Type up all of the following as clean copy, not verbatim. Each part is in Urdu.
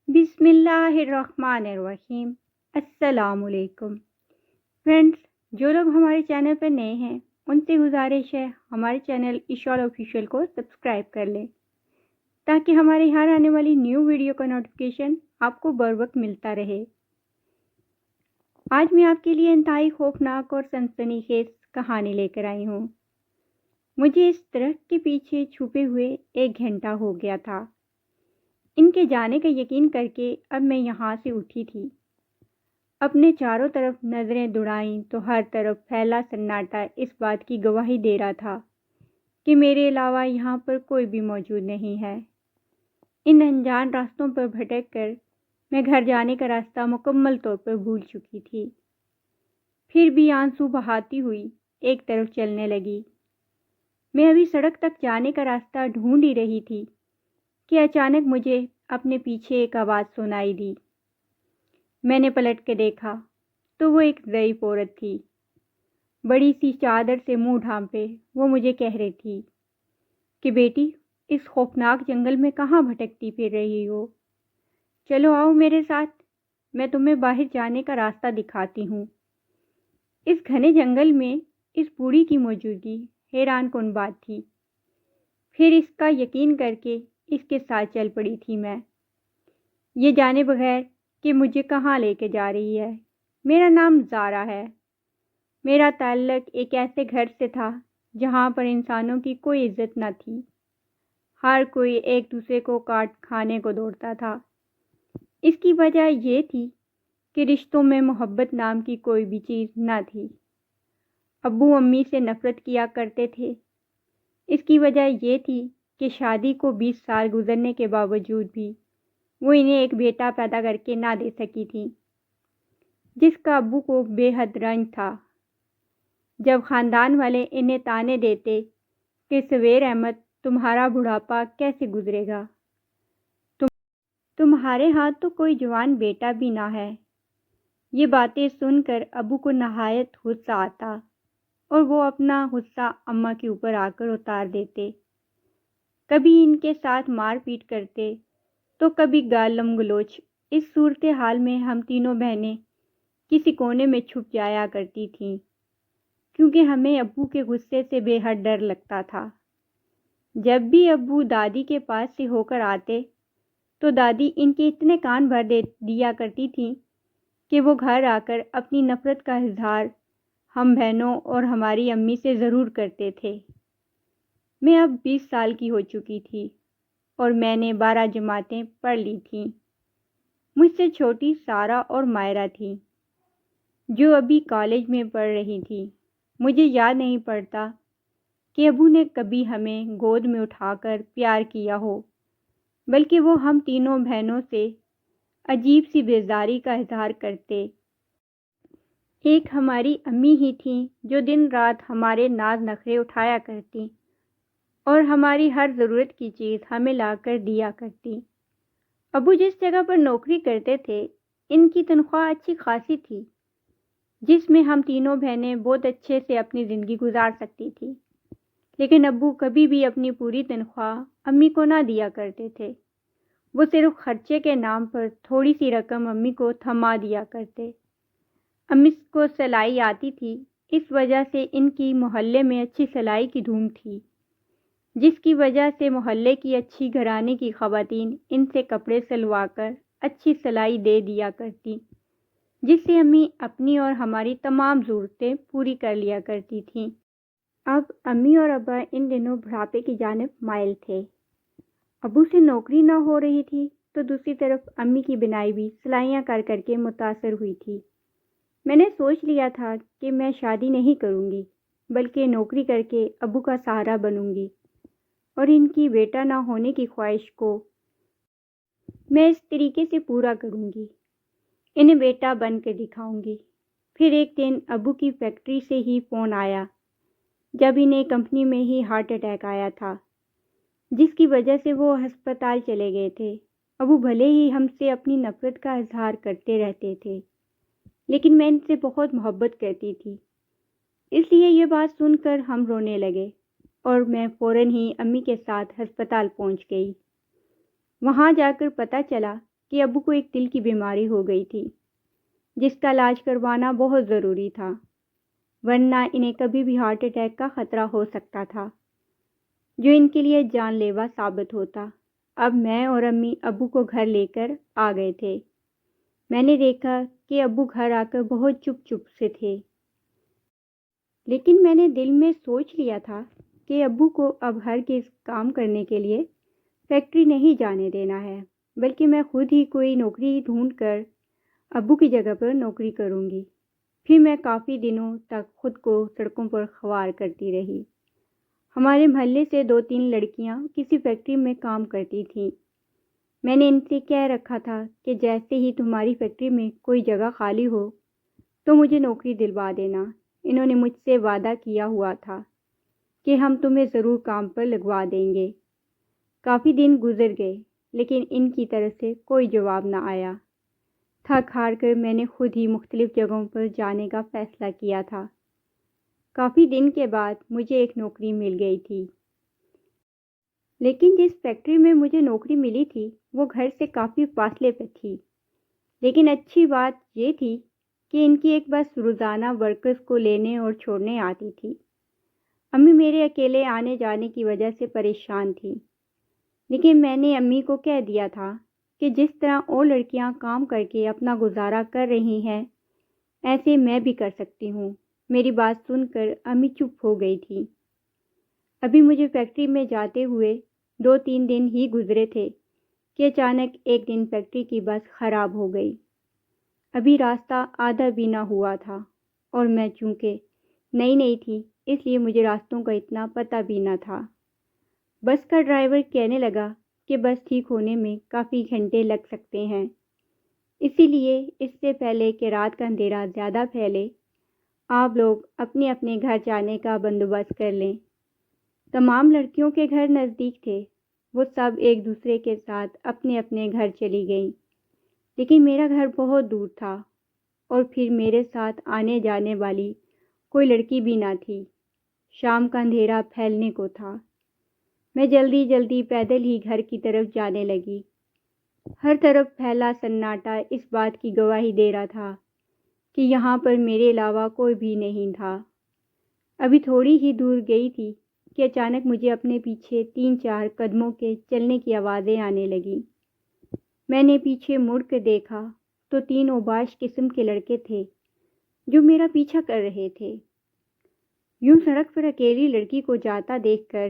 بسم اللہ الرحمن الرحیم۔ السلام علیکم فرینڈس، جو لوگ ہمارے چینل پر نئے ہیں ان سے گزارش ہے ہمارے چینل ایشال آفیشیل کو سبسکرائب کر لیں تاکہ ہمارے یہاں آنے والی نیو ویڈیو کا نوٹیفیکیشن آپ کو بر وقت ملتا رہے۔ آج میں آپ کے لیے انتہائی خوفناک اور سنسنی خیز کہانی لے کر آئی ہوں۔ مجھے اس درخت کے پیچھے چھپے ہوئے 1 گھنٹہ ہو گیا تھا۔ ان کے جانے کا یقین کر کے اب میں یہاں سے اٹھی تھی۔ اپنے چاروں طرف نظریں دوڑائیں تو ہر طرف پھیلا سناٹا اس بات کی گواہی دے رہا تھا کہ میرے علاوہ یہاں پر کوئی بھی موجود نہیں ہے۔ ان انجان راستوں پر بھٹک کر میں گھر جانے کا راستہ مکمل طور پر بھول چکی تھی۔ پھر بھی آنسو بہاتی ہوئی ایک طرف چلنے لگی۔ میں ابھی سڑک تک جانے کا راستہ ڈھونڈ ہی رہی تھی کہ اچانک مجھے اپنے پیچھے ایک آواز سنائی دی۔ میں نے پلٹ کے دیکھا تو وہ ایک ضعیف عورت تھی۔ بڑی سی چادر سے منہ ڈھانپے وہ مجھے کہہ رہی تھی کہ بیٹی، اس خوفناک جنگل میں کہاں بھٹکتی پھر رہی ہو؟ چلو آؤ میرے ساتھ، میں تمہیں باہر جانے کا راستہ دکھاتی ہوں۔ اس گھنے جنگل میں اس بوڑھی کی موجودگی حیران کن بات تھی۔ پھر اس کا یقین کر کے اس کے ساتھ چل پڑی تھی میں، یہ جانے بغیر کہ مجھے کہاں لے کے جا رہی ہے۔ میرا نام زارا ہے۔ میرا تعلق ایک ایسے گھر سے تھا جہاں پر انسانوں کی کوئی عزت نہ تھی۔ ہر کوئی ایک دوسرے کو کاٹ کھانے کو دوڑتا تھا۔ اس کی وجہ یہ تھی کہ رشتوں میں محبت نام کی کوئی بھی چیز نہ تھی۔ ابو امی سے نفرت کیا کرتے تھے۔ اس کی وجہ یہ تھی کہ شادی کو 20 سال گزرنے کے باوجود بھی وہ انہیں ایک بیٹا پیدا کر کے نہ دے سکی تھی، جس کا ابو کو بے حد رنج تھا۔ جب خاندان والے انہیں تانے دیتے کہ سویر احمد، تمہارا بڑھاپا کیسے گزرے گا؟ تمہارے ہاتھ تو کوئی جوان بیٹا بھی نہ ہے۔ یہ باتیں سن کر ابو کو نہایت غصہ آتا اور وہ اپنا غصہ اماں کے اوپر آ کر اتار دیتے۔ کبھی ان کے ساتھ مار پیٹ کرتے تو کبھی گالم گلوچ۔ اس صورتحال میں ہم تینوں بہنیں کسی کونے میں چھپ جایا کرتی تھیں، کیونکہ ہمیں ابو کے غصے سے بے حد ڈر لگتا تھا۔ جب بھی ابو دادی کے پاس سے ہو کر آتے تو دادی ان کے اتنے کان بھر دیا کرتی تھی کہ وہ گھر آ کر اپنی نفرت کا اظہار ہم بہنوں اور ہماری امی سے ضرور کرتے تھے۔ میں اب 20 سال کی ہو چکی تھی اور میں نے 12 جماعتیں پڑھ لی تھیں۔ مجھ سے چھوٹی سارا اور مائرہ تھی جو ابھی کالج میں پڑھ رہی تھی۔ مجھے یاد نہیں پڑتا کہ ابو نے کبھی ہمیں گود میں اٹھا کر پیار کیا ہو، بلکہ وہ ہم تینوں بہنوں سے عجیب سی بیزاری کا اظہار کرتے۔ ایک ہماری امی ہی تھیں جو دن رات ہمارے ناز نخرے اٹھایا کرتی اور ہماری ہر ضرورت کی چیز ہمیں لا کر دیا کرتی۔ ابو جس جگہ پر نوکری کرتے تھے ان کی تنخواہ اچھی خاصی تھی، جس میں ہم تینوں بہنیں بہت اچھے سے اپنی زندگی گزار سکتی تھی، لیکن ابو کبھی بھی اپنی پوری تنخواہ امی کو نہ دیا کرتے تھے۔ وہ صرف خرچے کے نام پر تھوڑی سی رقم امی کو تھما دیا کرتے۔ امی کو سلائی آتی تھی، اس وجہ سے ان کی محلے میں اچھی سلائی کی دھوم تھی، جس کی وجہ سے محلے کی اچھی گھرانے کی خواتین ان سے کپڑے سلوا کر اچھی سلائی دے دیا کرتی، جس سے امی اپنی اور ہماری تمام ضرورتیں پوری کر لیا کرتی تھیں۔ اب امی اور ابا ان دنوں بڑھاپے کی جانب مائل تھے۔ ابو سے نوکری نہ ہو رہی تھی تو دوسری طرف امی کی بنائی بھی سلائیاں کر کر کے متاثر ہوئی تھی۔ میں نے سوچ لیا تھا کہ میں شادی نہیں کروں گی، بلکہ نوکری کر کے ابو کا سہارا بنوں گی اور ان کی بیٹا نہ ہونے کی خواہش کو میں اس طریقے سے پورا کروں گی، انہیں بیٹا بن کے دکھاؤں گی۔ پھر ایک دن ابو کی فیکٹری سے ہی فون آیا، جب انہیں کمپنی میں ہی ہارٹ اٹیک آیا تھا، جس کی وجہ سے وہ ہسپتال چلے گئے تھے۔ ابو بھلے ہی ہم سے اپنی نفرت کا اظہار کرتے رہتے تھے، لیکن میں ان سے بہت محبت کرتی تھی، اس لیے یہ بات سن کر ہم رونے لگے اور میں فوراً ہی امی کے ساتھ ہسپتال پہنچ گئی۔ وہاں جا کر پتہ چلا کہ ابو کو ایک دل کی بیماری ہو گئی تھی جس کا علاج کروانا بہت ضروری تھا، ورنہ انہیں کبھی بھی ہارٹ اٹیک کا خطرہ ہو سکتا تھا جو ان کے لیے جان لیوا ثابت ہوتا۔ اب میں اور امی ابو کو گھر لے کر آ گئے تھے۔ میں نے دیکھا کہ ابو گھر آ کر بہت چپ سے تھے، لیکن میں نے دل میں سوچ لیا تھا کہ ابو کو اب ہرگز کام کرنے کے لیے فیکٹری نہیں جانے دینا ہے، بلکہ میں خود ہی کوئی نوکری ڈھونڈ کر ابو کی جگہ پر نوکری کروں گی۔ پھر میں کافی دنوں تک خود کو سڑکوں پر خوار کرتی رہی۔ ہمارے محلے سے 2-3 لڑکیاں کسی فیکٹری میں کام کرتی تھیں۔ میں نے ان سے کہہ رکھا تھا کہ جیسے ہی تمہاری فیکٹری میں کوئی جگہ خالی ہو تو مجھے نوکری دلوا دینا۔ انہوں نے مجھ سے وعدہ کیا ہوا تھا کہ ہم تمہیں ضرور کام پر لگوا دیں گے۔ کافی دن گزر گئے لیکن ان کی طرف سے کوئی جواب نہ آیا۔ تھک ہار کر میں نے خود ہی مختلف جگہوں پر جانے کا فیصلہ کیا تھا۔ کافی دن کے بعد مجھے ایک نوکری مل گئی تھی، لیکن جس فیکٹری میں مجھے نوکری ملی تھی وہ گھر سے کافی فاصلے پر تھی۔ لیکن اچھی بات یہ تھی کہ ان کی ایک بس روزانہ ورکرز کو لینے اور چھوڑنے آتی تھی۔ امی میرے اکیلے آنے جانے کی وجہ سے پریشان تھی، لیکن میں نے امی کو کہہ دیا تھا کہ جس طرح اور لڑکیاں کام کر کے اپنا گزارا کر رہی ہیں ایسے میں بھی کر سکتی ہوں۔ میری بات سن کر امی چپ ہو گئی تھی۔ ابھی مجھے فیکٹری میں جاتے ہوئے 2-3 دن ہی گزرے تھے کہ اچانک ایک دن فیکٹری کی بس خراب ہو گئی۔ ابھی راستہ آدھا بھی نہ ہوا تھا اور میں چونکہ نئی تھی اس لیے مجھے راستوں کا اتنا پتہ بھی نہ تھا۔ بس کا ڈرائیور کہنے لگا کہ بس ٹھیک ہونے میں کافی گھنٹے لگ سکتے ہیں، اسی لیے اس سے پہلے کہ رات کا اندھیرا زیادہ پھیلے آپ لوگ اپنے اپنے گھر جانے کا بندوبست کر لیں۔ تمام لڑکیوں کے گھر نزدیک تھے، وہ سب ایک دوسرے کے ساتھ اپنے اپنے گھر چلی گئیں، لیکن میرا گھر بہت دور تھا اور پھر میرے ساتھ آنے جانے والی کوئی لڑکی بھی نہ تھی۔ شام کا اندھیرا پھیلنے کو تھا۔ میں جلدی پیدل ہی گھر کی طرف جانے لگی۔ ہر طرف پھیلا سناٹا اس بات کی گواہی دے رہا تھا کہ یہاں پر میرے علاوہ کوئی بھی نہیں تھا۔ ابھی تھوڑی ہی دور گئی تھی کہ اچانک مجھے اپنے پیچھے 3-4 قدموں کے چلنے کی آوازیں آنے لگیں۔ میں نے پیچھے مڑ کر دیکھا تو 3 اوباش قسم کے لڑکے تھے جو میرا پیچھا کر رہے تھے۔ یوں سڑک پر اکیلی لڑکی کو جاتا دیکھ کر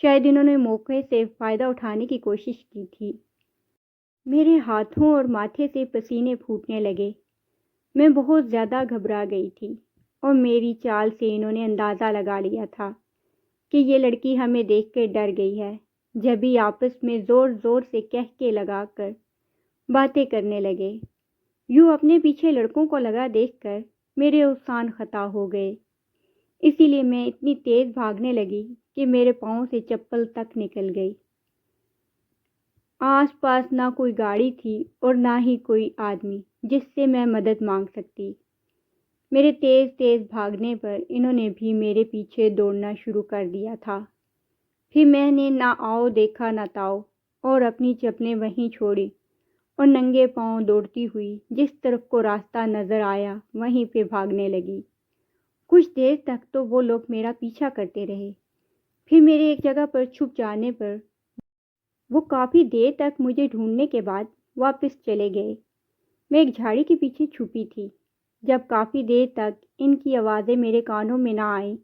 شاید انہوں نے موقع سے فائدہ اٹھانے کی کوشش کی تھی۔ میرے ہاتھوں اور ماتھے سے پسینے پھوٹنے لگے۔ میں بہت زیادہ گھبرا گئی تھی اور میری چال سے انہوں نے اندازہ لگا لیا تھا کہ یہ لڑکی ہمیں دیکھ کر ڈر گئی ہے۔ جب ہی آپس میں زور سے کہکے لگا کر باتیں کرنے لگے۔ یوں اپنے پیچھے لڑکوں کو لگا دیکھ کر میرے اوسان خطا ہو گئے، اسی لیے میں اتنی تیز بھاگنے لگی کہ میرے پاؤں سے چپل تک نکل گئی۔ آس پاس نہ کوئی گاڑی تھی اور نہ ہی کوئی آدمی جس سے میں مدد مانگ سکتی۔ میرے تیز بھاگنے پر انہوں نے بھی میرے پیچھے دوڑنا شروع کر دیا تھا۔ پھر میں نے نہ آؤ دیکھا نہ تاؤ اور اپنی چپلیں وہیں چھوڑی اور ننگے پاؤں دوڑتی ہوئی جس طرف کو راستہ نظر آیا وہیں پہ بھاگنے لگی۔ کچھ دیر تک تو وہ لوگ میرا پیچھا کرتے رہے، پھر میرے ایک جگہ پر چھپ جانے پر وہ کافی دیر تک مجھے ڈھونڈنے کے بعد واپس چلے گئے۔ میں ایک جھاڑی کے پیچھے چھپی تھی۔ جب کافی دیر تک ان کی آوازیں میرے کانوں میں نہ آئیں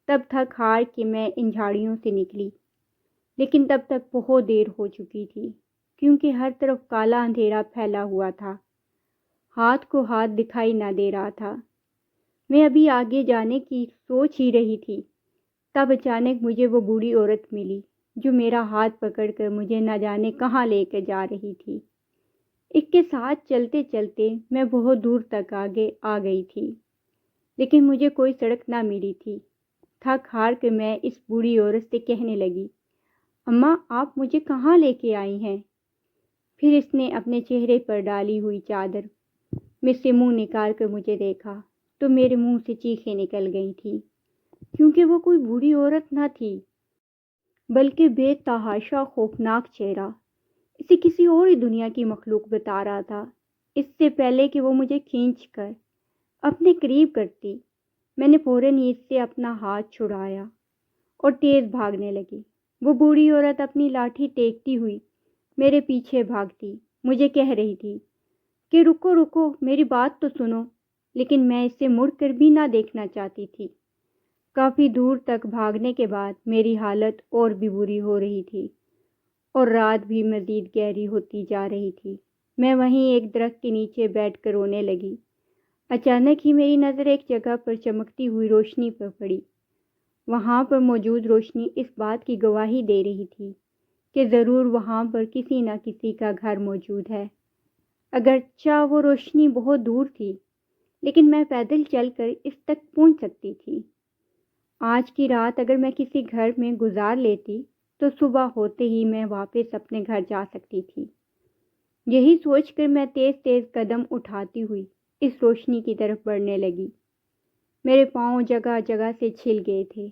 تب تھک ہار کے میں ان جھاڑیوں سے نکلی، لیکن تب تک بہت دیر ہو چکی تھی کیونکہ ہر طرف کالا اندھیرا پھیلا ہوا تھا، ہاتھ کو ہاتھ دکھائی نہ دے رہا تھا۔ میں ابھی آگے جانے کی سوچ ہی رہی تھی تب اچانک مجھے وہ بوڑھی عورت ملی جو میرا ہاتھ پکڑ کر مجھے نہ جانے کہاں لے کے جا رہی تھی۔ اس کے ساتھ چلتے چلتے میں بہت دور تک آگے آ گئی تھی، لیکن مجھے کوئی سڑک نہ ملی تھی۔ تھک ہار کے میں اس بوڑھی عورت سے کہنے لگی، اماں آپ مجھے کہاں لے کے آئی ہیں؟ پھر اس نے اپنے چہرے پر ڈالی ہوئی چادر میں سے منہ نکال کر مجھے دیکھا تو میرے منہ سے چیخیں نکل گئی تھیں، کیونکہ وہ کوئی بوڑھی عورت نہ تھی بلکہ بے تحاشا خوفناک چہرہ اسے کسی اور ہی دنیا کی مخلوق بتا رہا تھا۔ اس سے پہلے کہ وہ مجھے کھینچ کر اپنے قریب کرتی، میں نے فوراً ہی اس سے اپنا ہاتھ چھڑایا اور تیز بھاگنے لگی۔ وہ بوڑھی عورت اپنی لاٹھی ٹیکتی ہوئی میرے پیچھے بھاگتی، مجھے کہہ رہی تھی کہ رکو رکو، میری بات تو سنو، لیکن میں اسے مڑ کر بھی نہ دیکھنا چاہتی تھی۔ کافی دور تک بھاگنے کے بعد میری حالت اور بھی بری ہو رہی تھی اور رات بھی مزید گہری ہوتی جا رہی تھی۔ میں وہیں ایک درخت کے نیچے بیٹھ کر رونے لگی۔ اچانک ہی میری نظر ایک جگہ پر چمکتی ہوئی روشنی پر پڑی۔ وہاں پر موجود روشنی اس بات کی گواہی دے رہی تھی کہ ضرور وہاں پر کسی نہ کسی کا گھر موجود ہے۔ اگرچہ وہ روشنی بہت دور تھی، لیکن میں پیدل چل کر اس تک پہنچ سکتی تھی۔ آج کی رات اگر میں کسی گھر میں گزار لیتی تو صبح ہوتے ہی میں واپس اپنے گھر جا سکتی تھی۔ یہی سوچ کر میں تیز تیز قدم اٹھاتی ہوئی اس روشنی کی طرف بڑھنے لگی۔ میرے پاؤں جگہ جگہ سے چھل گئے تھے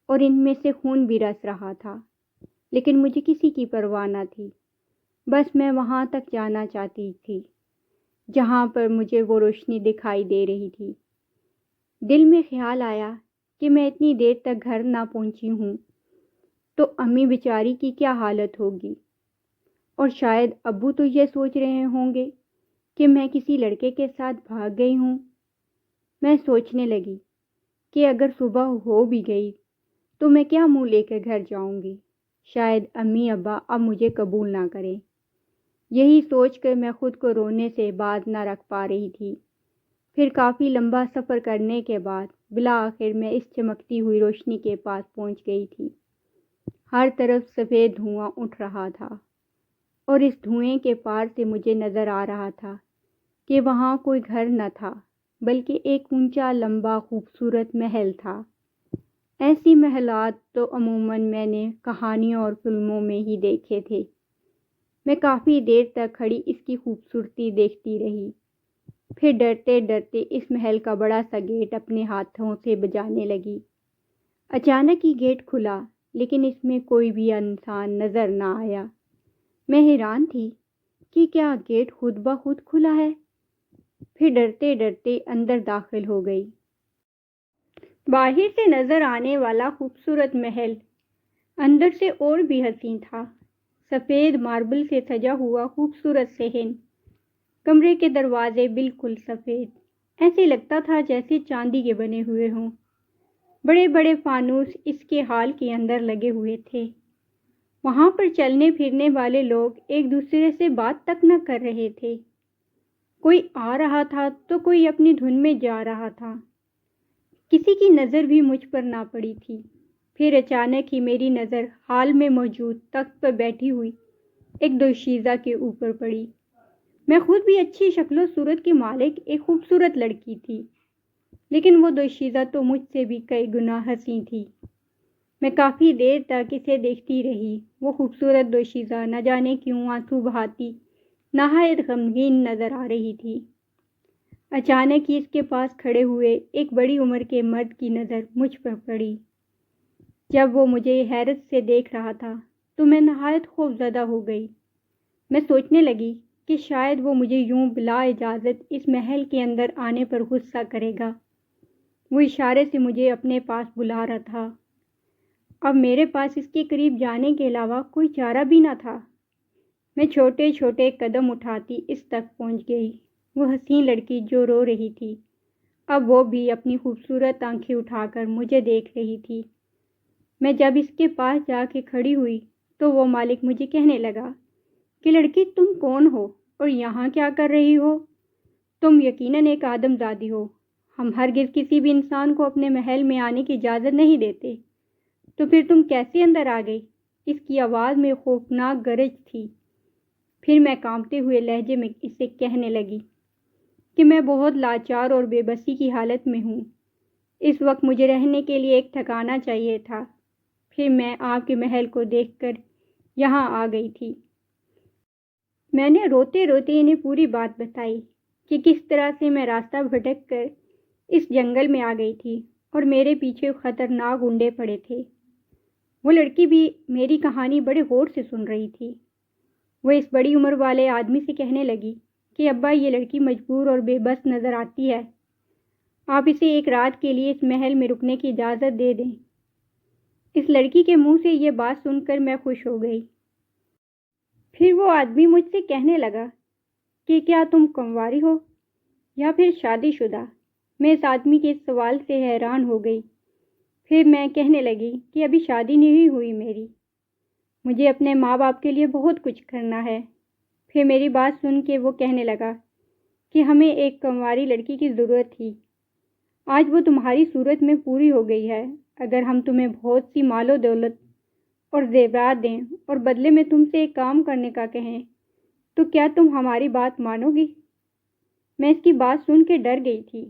اور ان میں سے خون بھی رس رہا تھا، لیکن مجھے کسی کی پرواہ نہ تھی۔ بس میں وہاں تک جانا چاہتی تھی جہاں پر مجھے وہ روشنی دکھائی دے رہی تھی۔ دل میں خیال آیا کہ میں اتنی دیر تک گھر نہ پہنچی ہوں تو امی بیچاری کی کیا حالت ہوگی، اور شاید ابو تو یہ سوچ رہے ہوں گے کہ میں کسی لڑکے کے ساتھ بھاگ گئی ہوں۔ میں سوچنے لگی کہ اگر صبح ہو بھی گئی تو میں کیا منہ لے کر گھر جاؤں گی، شاید امی ابا اب مجھے قبول نہ کریں۔ یہی سوچ کر میں خود کو رونے سے باز نہ رکھ پا رہی تھی۔ پھر کافی لمبا سفر کرنے کے بعد بالآخر میں اس چمکتی ہوئی روشنی کے پاس پہنچ گئی تھی۔ ہر طرف سفید دھواں اٹھ رہا تھا اور اس دھوئیں کے پار سے مجھے نظر آ رہا تھا کہ وہاں کوئی گھر نہ تھا، بلکہ ایک اونچا لمبا خوبصورت محل تھا۔ ایسی محلات تو عموماً میں نے کہانیوں اور فلموں میں ہی دیکھے تھے۔ میں کافی دیر تک کھڑی اس کی خوبصورتی دیکھتی رہی، پھر ڈرتے ڈرتے اس محل کا بڑا سا گیٹ اپنے ہاتھوں سے بجانے لگی۔ اچانک ہی گیٹ کھلا، لیکن اس میں کوئی بھی انسان نظر نہ آیا۔ میں حیران تھی کہ کیا گیٹ خود بخود کھلا ہے؟ پھر ڈرتے ڈرتے اندر داخل ہو گئی۔ باہر سے نظر آنے والا خوبصورت محل اندر سے اور بھی حسین تھا۔ سفید ماربل سے سجا ہوا خوبصورت صحن، کمرے کے دروازے بالکل سفید، ایسے لگتا تھا جیسے چاندی کے بنے ہوئے ہوں۔ بڑے بڑے فانوس اس کے ہال کے اندر لگے ہوئے تھے۔ وہاں پر چلنے پھرنے والے لوگ ایک دوسرے سے بات تک نہ کر رہے تھے۔ کوئی آ رہا تھا تو کوئی اپنی دھن میں جا رہا تھا۔ کسی کی نظر بھی مجھ پر نہ پڑی تھی۔ پھر اچانک ہی میری نظر ہال میں موجود تخت پر بیٹھی ہوئی ایک دوشیزہ کے اوپر پڑی۔ میں خود بھی اچھی شکل و صورت کی مالک ایک خوبصورت لڑکی تھی، لیکن وہ دوشیزہ تو مجھ سے بھی کئی گنا حسین تھی۔ میں کافی دیر تک اسے دیکھتی رہی۔ وہ خوبصورت دوشیزہ نہ جانے کیوں آنسو بہاتی نہایت غمگین نظر آ رہی تھی۔ اچانک ہی اس کے پاس کھڑے ہوئے ایک بڑی عمر کے مرد کی نظر مجھ پر پڑی۔ جب وہ مجھے حیرت سے دیکھ رہا تھا تو میں نہایت خوف زدہ ہو گئی۔ میں سوچنے لگی کہ شاید وہ مجھے یوں بلا اجازت اس محل کے اندر آنے پر غصہ کرے گا۔ وہ اشارے سے مجھے اپنے پاس بلا رہا تھا۔ اب میرے پاس اس کے قریب جانے کے علاوہ کوئی چارہ بھی نہ تھا۔ میں چھوٹے چھوٹے قدم اٹھاتی اس تک پہنچ گئی۔ وہ حسین لڑکی جو رو رہی تھی، اب وہ بھی اپنی خوبصورت آنکھیں اٹھا کر مجھے دیکھ رہی تھی۔ میں جب اس کے پاس جا کے کھڑی ہوئی تو وہ مالک مجھے کہنے لگا کہ لڑکی تم کون ہو اور یہاں کیا کر رہی ہو؟ تم یقیناً ایک آدم زادی ہو۔ ہم ہرگز کسی بھی انسان کو اپنے محل میں آنے کی اجازت نہیں دیتے، تو پھر تم کیسے اندر آ گئی؟ اس کی آواز میں خوفناک گرج تھی۔ پھر میں کانپتے ہوئے لہجے میں اسے کہنے لگی کہ میں بہت لاچار اور بے بسی کی حالت میں ہوں۔ اس وقت مجھے رہنے کے لیے ایک ٹھکانہ چاہیے تھا۔ پھر میں آپ کے محل کو دیکھ کر یہاں آ گئی تھی۔ میں نے روتے روتے انہیں پوری بات بتائی کہ کس طرح سے میں راستہ بھٹک کر اس جنگل میں آ گئی تھی اور میرے پیچھے خطرناک گنڈے پڑے تھے۔ وہ لڑکی بھی میری کہانی بڑے غور سے سن رہی تھی۔ وہ اس بڑی عمر والے آدمی سے کہنے لگی کہ ابا یہ لڑکی مجبور اور بے بس نظر آتی ہے، آپ اسے ایک رات کے لیے اس محل میں رکنے کی اجازت دے دیں۔ اس لڑکی کے منہ سے یہ بات سن کر میں خوش ہو گئی۔ پھر وہ آدمی مجھ سے کہنے لگا کہ کیا تم کنواری ہو یا پھر شادی شدہ؟ میں اس آدمی کے اس سوال سے حیران ہو گئی۔ پھر میں کہنے لگی کہ ابھی شادی نہیں ہوئی میری، مجھے اپنے ماں باپ کے لیے بہت کچھ کرنا ہے۔ پھر میری بات سن کے وہ کہنے لگا کہ ہمیں ایک کنواری لڑکی کی ضرورت تھی، آج وہ تمہاری صورت میں پوری ہو گئی ہے۔ اگر ہم تمہیں بہت سی مال و دولت اور زیورات دیں اور بدلے میں تم سے ایک کام کرنے کا کہیں تو کیا تم ہماری بات مانو گی؟ میں اس کی بات سن کے ڈر گئی تھی،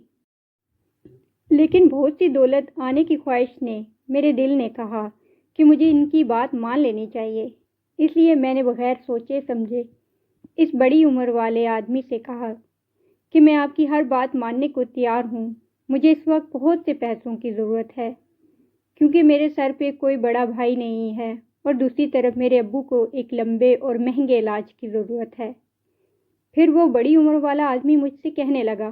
لیکن بہت سی دولت آنے کی خواہش نے میرے دل نے کہا کہ مجھے ان کی بات مان لینی چاہیے۔ اس لیے میں نے بغیر سوچے سمجھے اس بڑی عمر والے آدمی سے کہا کہ میں آپ کی ہر بات ماننے کو تیار ہوں، مجھے اس وقت بہت سے پیسوں کی ضرورت ہے کیونکہ میرے سر پہ کوئی بڑا بھائی نہیں ہے، اور دوسری طرف میرے ابو کو ایک لمبے اور مہنگے علاج کی ضرورت ہے۔ پھر وہ بڑی عمر والا آدمی مجھ سے کہنے لگا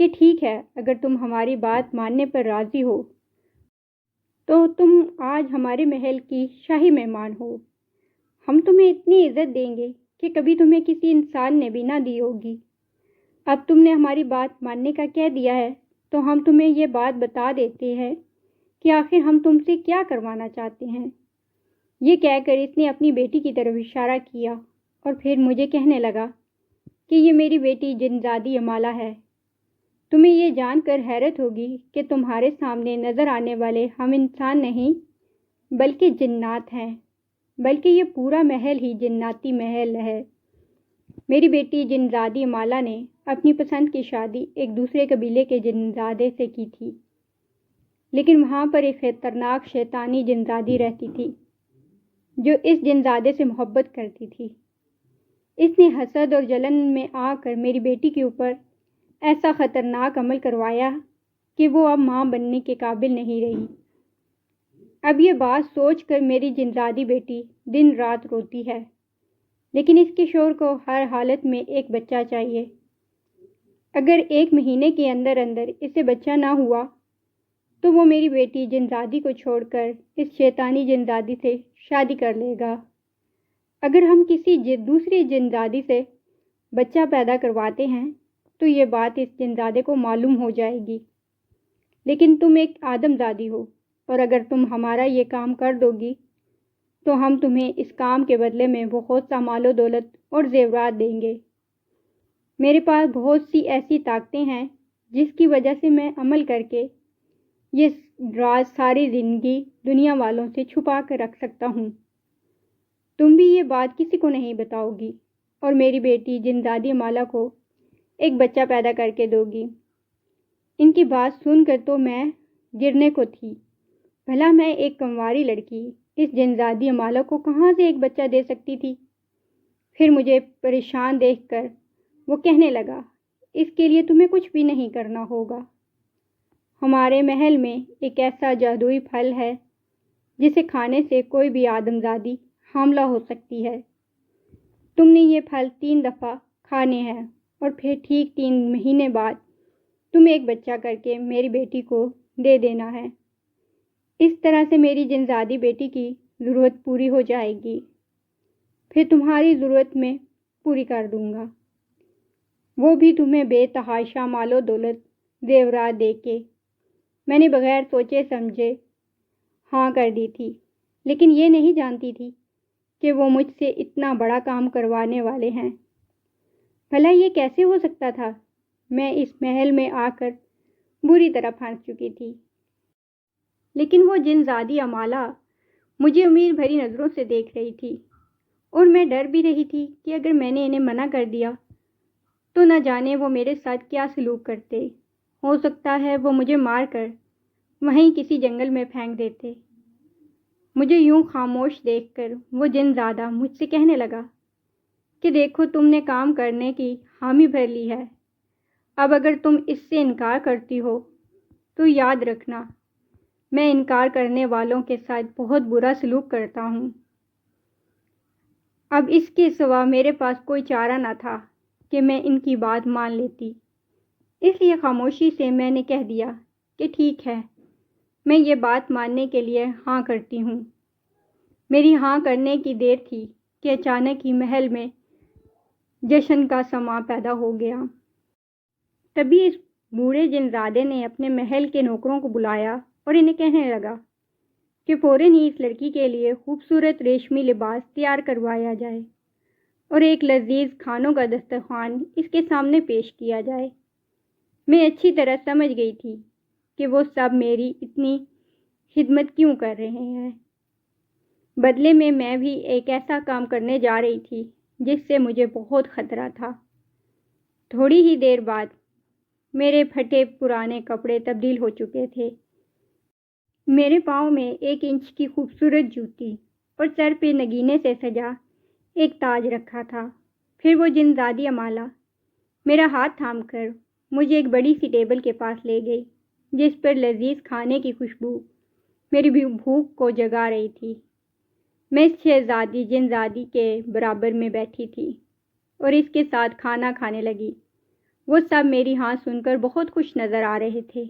کہ ٹھیک ہے، اگر تم ہماری بات ماننے پر راضی ہو تو تم آج ہمارے محل کی شاہی مہمان ہو۔ ہم تمہیں اتنی عزت دیں گے کہ کبھی تمہیں کسی انسان نے بھی نہ دی ہوگی۔ اب تم نے ہماری بات ماننے کا کہہ دیا ہے تو ہم تمہیں یہ بات بتا دیتے ہیں کہ آخر ہم تم سے کیا کروانا چاہتے ہیں۔ یہ کہہ کر اس نے اپنی بیٹی کی طرف اشارہ کیا اور پھر مجھے کہنے لگا کہ یہ میری بیٹی جنزادی امالہ ہے۔ تمہیں یہ جان کر حیرت ہوگی کہ تمہارے سامنے نظر آنے والے ہم انسان نہیں بلکہ جنات ہیں، بلکہ یہ پورا محل ہی جناتی محل ہے۔ میری بیٹی جنزادی امالہ نے اپنی پسند کی شادی ایک دوسرے قبیلے کے جنزادے سے کی تھی، لیکن وہاں پر ایک خطرناک شیطانی جنزادی رہتی تھی جو اس جنزادے سے محبت کرتی تھی۔ اس نے حسد اور جلن میں آ کر میری بیٹی کے اوپر ایسا خطرناک عمل کروایا کہ وہ اب ماں بننے کے قابل نہیں رہی۔ اب یہ بات سوچ کر میری جنزادی بیٹی دن رات روتی ہے، لیکن اس کے شوہر کو ہر حالت میں ایک بچہ چاہیے۔ اگر 1 مہینے کے اندر اندر اسے بچہ نہ ہوا تو وہ میری بیٹی جنزادی کو چھوڑ کر اس شیطانی جنزادی سے شادی کر لے گا۔ اگر ہم کسی دوسری جنزادی سے بچہ پیدا کرواتے ہیں تو یہ بات اس جنزادے کو معلوم ہو جائے گی، لیکن تم ایک آدم زادی ہو، اور اگر تم ہمارا یہ کام کر دو گی تو ہم تمہیں اس کام کے بدلے میں بہت سا مال و دولت اور زیورات دیں گے۔ میرے پاس بہت سی ایسی طاقتیں ہیں جس کی وجہ سے میں عمل کر کے یہ راز ساری زندگی دنیا والوں سے چھپا کر رکھ سکتا ہوں۔ تم بھی یہ بات کسی کو نہیں بتاؤ گی اور میری بیٹی جنزادی امالہ کو ایک بچہ پیدا کر کے دو گی۔ ان کی بات سن کر تو میں گرنے کو تھی، بھلا میں ایک کنواری لڑکی اس جنزادی امالہ کو کہاں سے ایک بچہ دے سکتی تھی؟ پھر مجھے پریشان دیکھ کر وہ کہنے لگا، اس کے لیے تمہیں کچھ بھی نہیں کرنا ہوگا۔ ہمارے محل میں ایک ایسا جادوئی پھل ہے جسے کھانے سے کوئی بھی آدم زادی حاملہ ہو سکتی ہے۔ تم نے یہ پھل 3 دفعہ کھانے ہیں اور پھر ٹھیک 3 مہینے بعد تمہیں ایک بچہ کر کے میری بیٹی کو دے دینا ہے۔ اس طرح سے میری جنزادی بیٹی کی ضرورت پوری ہو جائے گی، پھر تمہاری ضرورت میں پوری کر دوں گا، وہ بھی تمہیں بے تحاشا مال و دولت زیورات دے کے۔ میں نے بغیر سوچے سمجھے ہاں کر دی تھی، لیکن یہ نہیں جانتی تھی کہ وہ مجھ سے اتنا بڑا کام کروانے والے ہیں۔ بھلا یہ کیسے ہو سکتا تھا؟ میں اس محل میں آ کر بری طرح پھنس چکی تھی، لیکن وہ جنزادی امالہ مجھے امید بھری نظروں سے دیکھ رہی تھی، اور میں ڈر بھی رہی تھی کہ اگر میں نے انہیں منع کر دیا تو نہ جانے وہ میرے ساتھ کیا سلوک کرتے، ہو سکتا ہے وہ مجھے مار کر وہیں کسی جنگل میں پھینک دیتے۔ مجھے یوں خاموش دیکھ کر وہ جنزادہ مجھ سے کہنے لگا کہ دیکھو تم نے کام کرنے کی حامی بھر لی ہے، اب اگر تم اس سے انکار کرتی ہو تو یاد رکھنا میں انکار کرنے والوں کے ساتھ بہت برا سلوک کرتا ہوں۔ اب اس کے سوا میرے پاس کوئی چارہ نہ تھا کہ میں ان کی بات مان لیتی، اس لیے خاموشی سے میں نے کہہ دیا کہ ٹھیک ہے، میں یہ بات ماننے کے لیے ہاں کرتی ہوں۔ میری ہاں کرنے کی دیر تھی کہ اچانک ہی محل میں جشن کا سماں پیدا ہو گیا۔ تبھی اس بوڑھے جن زادے نے اپنے محل کے نوکروں کو بلایا اور انہیں کہنے لگا کہ فوراً ہی اس لڑکی کے لیے خوبصورت ریشمی لباس تیار کروایا جائے اور ایک لذیذ کھانوں کا دسترخوان اس کے سامنے پیش کیا جائے۔ میں اچھی طرح سمجھ گئی تھی کہ وہ سب میری اتنی خدمت کیوں کر رہے ہیں۔ بدلے میں بھی ایک ایسا کام کرنے جا رہی تھی جس سے مجھے بہت خطرہ تھا۔ تھوڑی ہی دیر بعد میرے پھٹے پرانے کپڑے تبدیل ہو چکے تھے۔ میرے پاؤں میں 1 انچ کی خوبصورت جوتی اور سر پہ نگینے سے سجا ایک تاج رکھا تھا۔ پھر وہ جن زادی امالا میرا ہاتھ تھام کر مجھے ایک بڑی سی ٹیبل کے پاس لے گئی جس پر لذیذ کھانے کی خوشبو میری بھوک کو جگا رہی تھی۔ میں اس شہزادی جن زادی کے برابر میں بیٹھی تھی اور اس کے ساتھ کھانا کھانے لگی۔ وہ سب میری ہاں سن کر بہت خوش نظر آ رہے تھے،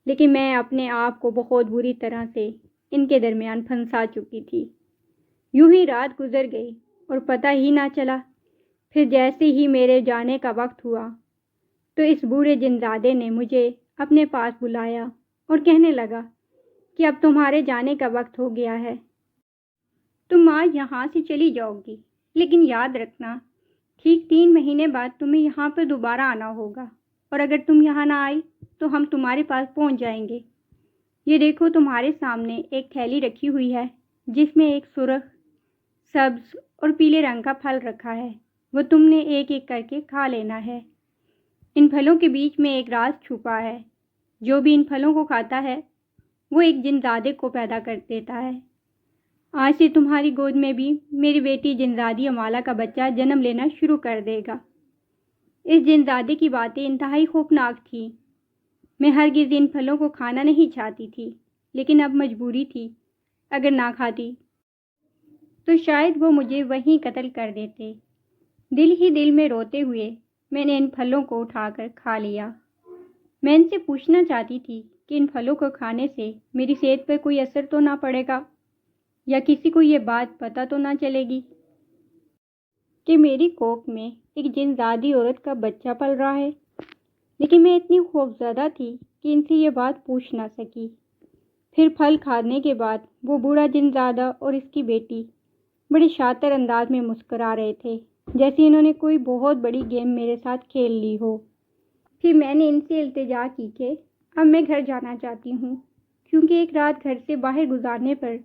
لیکن میں اپنے آپ کو بہت بری طرح سے ان کے درمیان پھنسا چکی تھی۔ یوں ہی رات گزر گئی اور پتہ ہی نہ چلا۔ پھر جیسے ہی میرے جانے کا وقت ہوا تو اس بوڑھے جن زادے نے مجھے اپنے پاس بلایا اور کہنے لگا کہ اب تمہارے جانے کا وقت ہو گیا ہے، تم آج یہاں سے چلی جاؤ گی، لیکن یاد رکھنا ٹھیک 3 مہینے بعد تمہیں یہاں پر دوبارہ آنا ہوگا، اور اگر تم یہاں نہ آئی تو ہم تمہارے پاس پہنچ جائیں گے۔ یہ دیکھو تمہارے سامنے ایک تھیلی رکھی ہوئی ہے جس میں ایک سرخ، سبز اور پیلے رنگ کا پھل رکھا ہے، وہ تم نے ایک ایک کر کے کھا لینا ہے۔ ان پھلوں کے بیچ میں ایک راز چھپا ہے، جو بھی ان پھلوں کو کھاتا ہے وہ ایک جن زادے کو پیدا کر دیتا ہے۔ آج سے تمہاری گود میں بھی میری بیٹی جن زادی امالا کا بچہ جنم لینا شروع کر دے گا۔ اس جن زادے کی باتیں انتہائی خوفناک تھیں۔ میں ہرگز ان پھلوں کو کھانا نہیں چاہتی تھی، لیکن اب مجبوری تھی۔ اگر نہ کھاتی تو شاید وہ مجھے وہیں قتل کر دیتے۔ دل ہی دل میں روتے ہوئے میں نے ان پھلوں کو اٹھا کر کھا لیا۔ میں ان سے پوچھنا چاہتی تھی کہ ان پھلوں کو کھانے سے میری صحت پر کوئی اثر تو نہ پڑے گا، یا کسی کو یہ بات پتہ تو نہ چلے گی کہ میری کوکھ میں ایک جن زادی عورت کا بچہ پل رہا ہے۔ لیکن میں اتنی خوفزدہ تھی کہ ان سے یہ بات پوچھ نہ سکی۔ پھر پھل کھانے کے بعد وہ بوڑھا جن زادہ اور اس کی بیٹی بڑے شاطر انداز میں مسکرا رہے تھے، جیسے انہوں نے کوئی بہت بڑی گیم میرے ساتھ کھیل لی ہو۔ پھر میں نے ان سے التجا کی کہ اب میں گھر جانا چاہتی ہوں، کیونکہ ایک رات گھر سے باہر گزارنے پر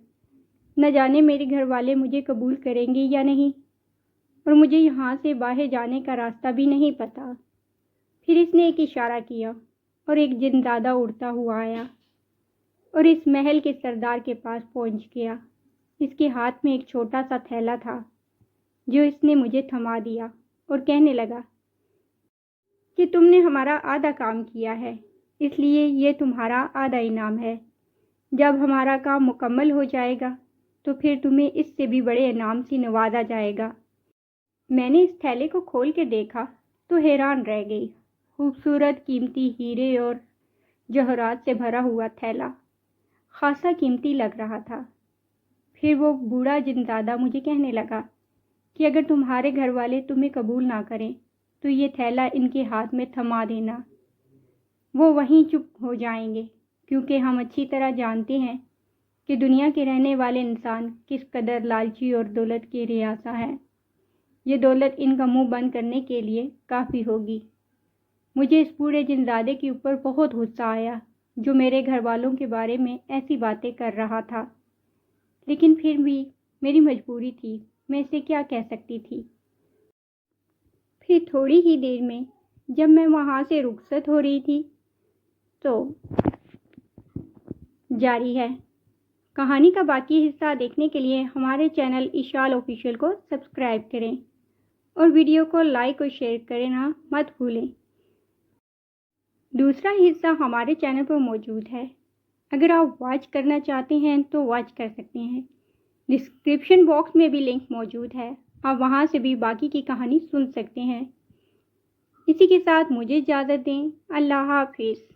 نہ جانے میرے گھر والے مجھے قبول کریں گے یا نہیں، اور مجھے یہاں سے باہر جانے کا راستہ بھی نہیں پتہ۔ پھر اس نے ایک اشارہ کیا اور ایک جن زادہ اڑتا ہوا آیا اور اس محل کے سردار کے پاس پہنچ گیا۔ اس کے ہاتھ میں ایک چھوٹا سا تھیلا تھا جو اس نے مجھے تھما دیا اور کہنے لگا کہ تم نے ہمارا آدھا کام کیا ہے، اس لیے یہ تمہارا آدھا انعام ہے۔ جب ہمارا کام مکمل ہو جائے گا تو پھر تمہیں اس سے بھی بڑے انعام سے نوازا جائے گا۔ میں نے اس تھیلے کو کھول کے دیکھا تو حیران رہ گئی۔ خوبصورت قیمتی ہیرے اور جوہرات سے بھرا ہوا تھیلا خاصا قیمتی لگ رہا تھا۔ پھر وہ بوڑھا جن زادہ مجھے کہنے لگا کہ اگر تمہارے گھر والے تمہیں قبول نہ کریں تو یہ تھیلا ان کے ہاتھ میں تھما دینا، وہ وہیں چپ ہو جائیں گے، کیونکہ ہم اچھی طرح جانتے ہیں کہ دنیا کے رہنے والے انسان کس قدر لالچی اور دولت کے ریاسہ ہیں۔ یہ دولت ان کا منہ بند کرنے کے لیے کافی ہوگی۔ مجھے اس بوڑھے جن زادے کے اوپر بہت غصہ آیا جو میرے گھر والوں کے بارے میں ایسی باتیں کر رہا تھا، لیکن پھر بھی میری مجبوری تھی، میں اسے کیا کہہ سکتی تھی۔ پھر تھوڑی ہی دیر میں جب میں وہاں سے رخصت ہو رہی تھی تو جاری ہے۔ کہانی کا باقی حصہ دیکھنے کے لیے ہمارے چینل اشال آفیشیل کو سبسکرائب کریں اور ویڈیو کو لائک اور شیئر کرنا مت بھولیں۔ دوسرا حصہ ہمارے چینل پر موجود ہے، اگر آپ واچ کرنا چاہتے ہیں تو واچ کر سکتے ہیں، ڈسکرپشن باکس میں بھی لنک موجود ہے، آپ وہاں سے بھی باقی کی کہانی سن سکتے ہیں۔ اسی کے ساتھ مجھے اجازت دیں، اللہ حافظ۔